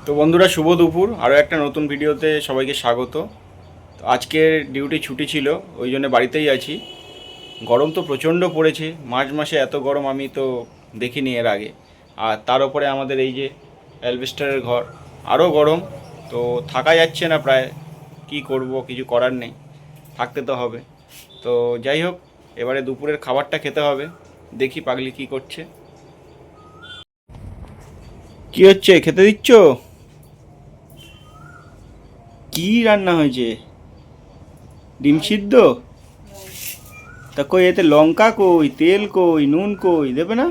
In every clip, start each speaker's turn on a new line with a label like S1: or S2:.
S1: তো বন্ধুরা, শুভ দুপুর। আরও একটা নতুন ভিডিওতে সবাইকে স্বাগত। তো আজকের ডিউটি ছুটি ছিল, ওই জন্য বাড়িতেই আছি। গরম তো প্রচণ্ড পড়েছে, মার্চ মাসে এত গরম আমি তো দেখিনি এর আগে। আর তার উপরে আমাদের এই যে অ্যালবেস্টারের ঘর, আরও গরম। তো থাকা যাচ্ছে না প্রায়। কি করব, কিছু করার নেই, থাকতে তো হবে। তো যাই হোক, এবারে দুপুরের খাবারটা খেতে হবে। দেখি পাগলি কি করছে। কি হচ্ছে, খেতে দিচ্ছ? কি রান্না হয়েছে? ডিম সিদ্ধ? তা কই, এতে লঙ্কা কই, তেল কই, নুন কই, দেবে না?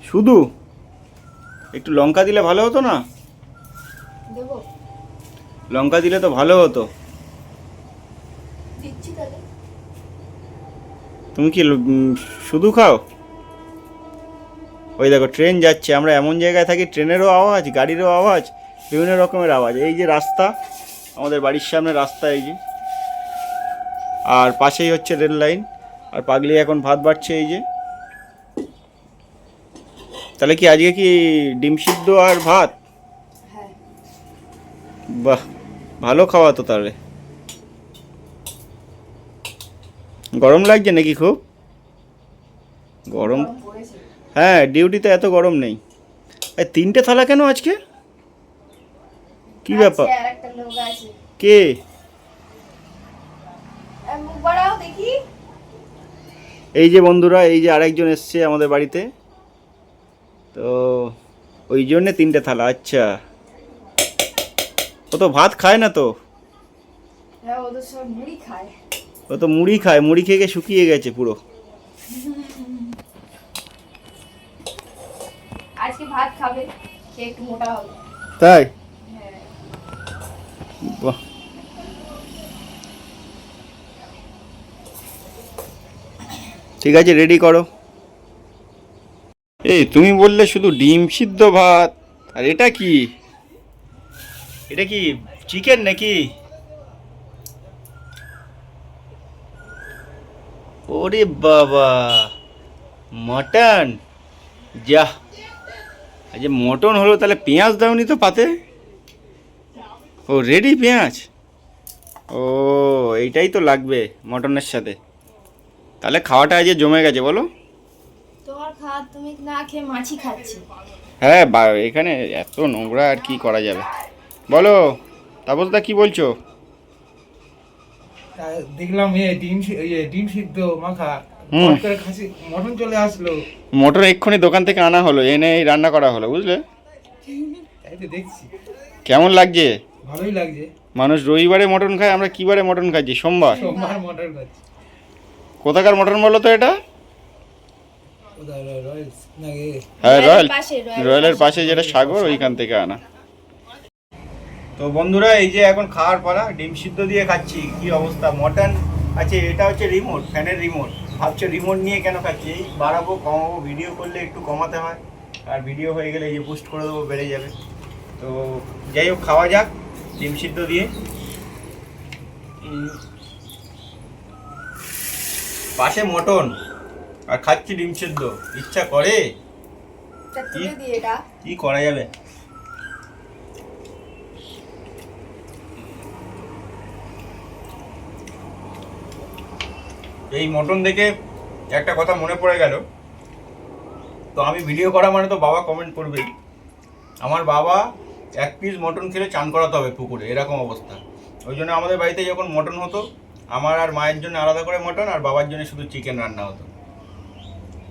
S1: শুধু? একটু লঙ্কা দিলে ভালো হতো না? লঙ্কা দিলে তো ভালো হতো। তুমি কি শুধু খাও? ওই দেখো, ট্রেন যাচ্ছে। আমরা এমন জায়গায় থাকি, ট্রেনেরও আওয়াজ, গাড়িরও আওয়াজ, বিভিন্ন রকমের আওয়াজ। এই যে রাস্তা, আমাদের বাড়ির সামনে রাস্তা এই যে, আর পাশেই হচ্ছে রেল লাইন। আর পাগলি এখন ভাত বাড়ছে এই যে। তাহলে কি আজকে কি ডিম সিদ্ধ আর ভাত? বাহ, ভালো খাওয়া তো তাহলে। গরম লাগছে নাকি খুব? গরম? হ্যাঁ, ডিউটিতে এত গরম নেই। এই তিনটে থালা কেন আজকে? কি ব্যাপার? কে? এই যে বন্ধুরা, এই যে আরেকজন এসছে আমাদের বাড়িতে, তো ওই জন্যে তিনটে থালা। আচ্ছা, ও তো ভাত খায় না তো। ও তো মুড়ি খায়, মুড়ি খেয়ে শুকিয়ে গেছে পুরো।
S2: আজকে ভাত খাবে, সে একটু মোটা হবে।
S1: তাই? বাহ, ঠিক আছে, রেডি করো। এই তুমি বললে শুধু ডিম সিদ্ধ ভাত, আর এটা কি? এটা কি চিকেন নাকি? ওরে বাবা, মটন! যা, আজ মটন হলো, তাহলে পেঁয়াজ দাওনি তো পাতে? ও রেডি পেঁয়াজ? ও, এইটাই তো লাগবে মটনের সাথে। তাহলে খাওয়াটা আজ জমে গেছে, বলো।
S2: তোমার খাওয়া তুমি না খেয়ে মাছি খাচ্ছি।
S1: হ্যাঁ, এখানে এত নোংরা, আর কি করা যাবে বলো। তাপসদা, কি বলছো?
S3: দেখলাম ডিম সিদ্ধ মাখা,
S1: হুম,
S3: হট করে খাসি মটন চলে আসলো।
S1: মটন এক্ষুনি দোকান থেকে আনা হলো, এনে এই রান্না করা হলো, বুঝলে?
S3: তাই তো দেখছি,
S1: কেমন লাগছে?
S3: ভালোই লাগছে।
S1: মানুষ রবিবারে মটন খায়, আমরা কি বারে মটন খাচ্ছি? সোমবার।
S3: সোমবার মটন খাচ্ছি।
S1: কোথাকার মটন বলো তো এটা?
S3: কোথায় রয়্যালস নাকি?
S1: হ্যাঁ, রয়্যাল।
S2: পাশে,
S1: রয়্যালের পাশে যেটা সাগর, ওইখান থেকে আনা। তো বন্ধুরা, এই যে এখন খাওয়ার পালা, ডিম সিদ্ধ দিয়ে খাচ্ছি। কি অবস্থা, মটন আছে। এটা হচ্ছে রিমোট, ফ্যানের রিমোট। ভাবছো রিমোট নিয়ে কেন খাচ্ছি? এই বাড়াবো কমাবো, ভিডিও করলে একটু কমাতে হয়, আর ভিডিও হয়ে গেলে এই যে বুস্ট করে দেবো, বেড়ে যাবে। তো যাই হোক, খাওয়া যাক ডিম সিদ্ধ দিয়ে। পাশে মটন আর খাচ্ছি ডিম সিদ্ধ, ইচ্ছা করে। কি করা যাবে? এই মটন দেখে একটা কথা মনে পড়ে গেল। তো আমি ভিডিও করা মানে তো বাবা কমেন্ট করবেই। আমার বাবা এক পিস মটন খেলে চান করাতে হবে পুকুরে, এরকম অবস্থা। ওই জন্য আমাদের বাড়িতে যখন মটন হতো, আমার আর মায়ের জন্য আলাদা করে মটন, আর বাবার জন্য শুধু চিকেন রান্না হতো।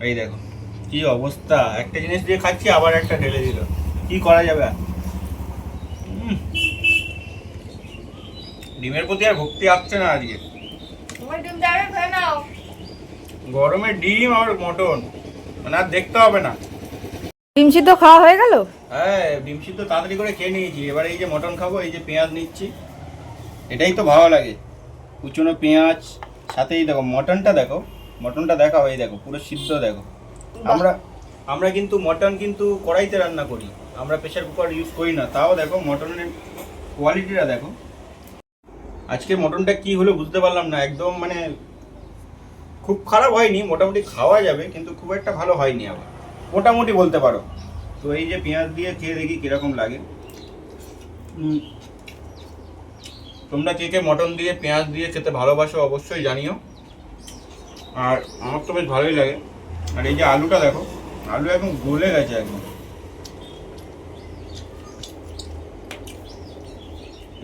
S1: এই দেখো কি অবস্থা, একটা জিনিস দিয়ে খাচ্ছি, আবার একটা ঢেলে দিল। কি করা যাবে আর? ডিমের প্রতি আর ভক্তি আসছে না আজকে। গরমে ডিম আর মটন, মানে আর দেখতে হবে না।
S2: ডিম সিদ্ধ খাওয়া হয়ে গেল?
S1: হ্যাঁ, ডিম সিদ্ধ তাড়াতাড়ি করে খেয়ে নিয়েছি। এবার এই যে মটন খাবো, এই যে পেঁয়াজ নিচ্ছি, এটাই তো ভালো লাগে। কুচনো পেঁয়াজ, সাথেই দেখো মটনটা, দেখো মটনটা দেখাও, এই দেখো পুরো সিদ্ধ। দেখো, আমরা কিন্তু মটন কিন্তু কড়াইতে রান্না করি, আমরা প্রেসার কুকার ইউজ করি না। তাও দেখো মটনের কোয়ালিটিটা দেখো। আজকে মটনটা কি হলো বুঝতে পারলাম না, একদম মানে খুব খারাপ হয়নি, মোটামুটি খাওয়া যাবে, কিন্তু খুব একটা ভালো হয়নি। আবার মোটামুটি বলতে পারো। তো এই যে পেঁয়াজ দিয়ে খেয়ে দেখি কীরকম লাগে। তোমরা কে কে মটন দিয়ে পেঁয়াজ দিয়ে খেতে ভালোবাসো অবশ্যই জানিও। আর আমার তো বেশ ভালোই লাগে। আর এই যে আলুটা দেখো, আলু একদম গলে গেছে একদম।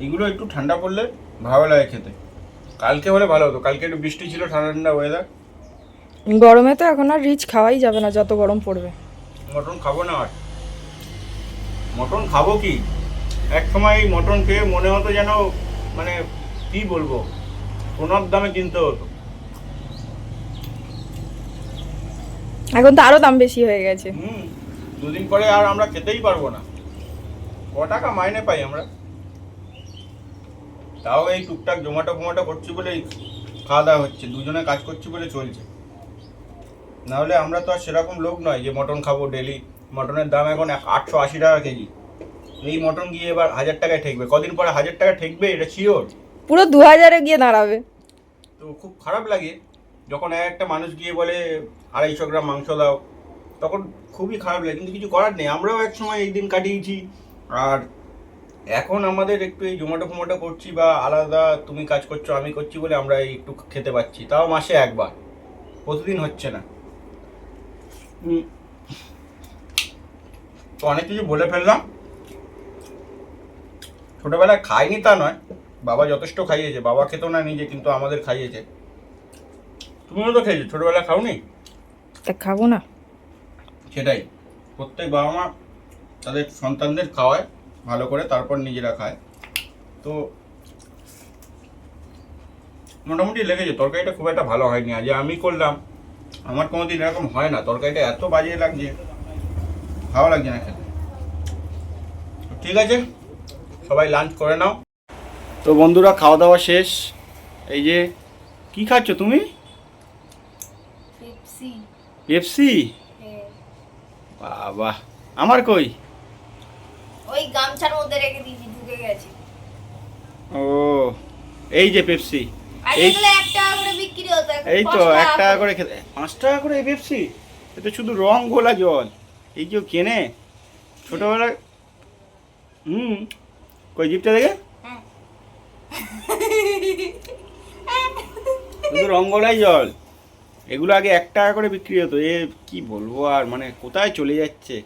S1: এগুলো একটু ঠান্ডা পড়লে ভালো লাগে খেতে। কালকে হলে ভালো হতো, কালকে একটু বৃষ্টি ছিল, ঠান্ডা ঠান্ডা ওয়েদার।
S4: গরমে তো এখন আর রিচ খাওয়াই যাবে না, যত গরম পড়বে।
S1: মটন খাবো না আর। মটন খাবো কি, এক সময় এই মটন খেয়ে মনে হতো যেন মানে কি বলবো, সোনার দামে কিনতে হতো।
S4: এখন তো আরো দাম বেশি হয়ে গেছে।
S1: দুদিন পরে আর আমরা খেতেই পারবো না। ক টাকা মাইনে পাই আমরা, তাও এই টুকটাক জোম্যাটো ফোম্যাটো করছি বলে খাওয়া দাওয়া হচ্ছে, দুজনে কাজ করছি বলে চলছে। নাহলে আমরা তো আর সেরকম লোক নয় যে মটন খাবো ডেলি। মটনের দাম এখন 880 টাকা কেজি। এই মটন গিয়ে এবার 1000 টাকায় ঠেকবে, কদিন পরে 1000 টাকা ঠেকবে এটা শিওর।
S4: পুরো 2000-এ গিয়ে দাঁড়াবে।
S1: তো খুব খারাপ লাগে যখন একটা মানুষ গিয়ে বলে 250 গ্রাম মাংস দাও, তখন খুবই খারাপ লাগে। কিন্তু কিছু করার নেই, আমরাও এক সময় এই দিন কাটিয়েছি। আর এখন আমাদের একটু এই জোম্যাটো ফোম্যাটো করছি বা আলাদা তুমি কাজ করছো আমি করছি বলে আমরা এই একটু খেতে পাচ্ছি, তাও মাসে একবার, প্রতিদিন হচ্ছে না। তো অনেক কিছু বলে ফেললাম। ছোটবেলায় খাইনি তা নয়, বাবা যথেষ্ট খাইয়েছে। বাবা খেতো না নিজে, কিন্তু আমাদের খাইয়েছে। তুমিও তো খেয়েছো, ছোটবেলায় খাওনি?
S4: তা খাবো না?
S1: সেটাই, প্রত্যেক বাবা মা তাদের সন্তানদের খাওয়ায় ভালো করে, তারপর নিজেরা খায়। তো মোটামুটি লেগেছে। তরকারিটা খুব একটা ভালো হয়নি, আজ আমি করলাম, আমার কোনোদিন এরকম হয় না। তরকারিটা এত বাজে লাগছে, ভালো লাগছে না খেতে। ঠিক আছে, সবাই লাঞ্চ করে নাও। তো বন্ধুরা, খাওয়া দাওয়া শেষ। এই যে কি খাচ্ছ তুমি?
S2: পেপসি।
S1: পেপসি? বাহ, আমার কই?
S2: ওই গামছার মধ্যে রেখে দিয়েছি, ঢুকে গেছে।
S1: ও, এই যে পেপসি।
S2: আগে
S1: এই
S2: এগুলো 1 টাকা করে বিক্রি হতো, এখন
S1: এই তো
S2: 5
S1: 1 টাকা করে খেতে, 5 টাকা করে এই পেপসি। এটা শুধু রং গোলা জল, এই কেউ কেনে ছোটবেলায়? কই জিপটা দেখে,
S2: হ্যাঁ।
S1: শুধু রং গোলাই জল। এগুলো আগে 1 টাকা করে বিক্রি হতো। এ কি বলবো আর, মানে কোথায় চলে যাচ্ছে।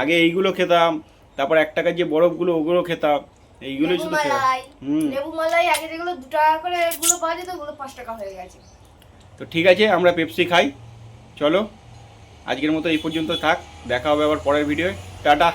S1: আগে এইগুলো খেতাম, তারপর 1 টাকার যে বরফগুলো ওগুলো খেতাম, এইগুলোই
S2: লেবু
S1: শুধু খেতাম।
S2: মালাই। লেবু মালাই আগে যেগুলো 2 টাকা করে এগুলো পাওয়া যেত, ওগুলো 5 টাকা হয়ে গেছে।
S1: তো ঠিক আছে, আমরা পেপসি খাই। চলো, আজকের মতো এই পর্যন্ত থাক, দেখা হবে আবার পরের ভিডিওয়। টাটা।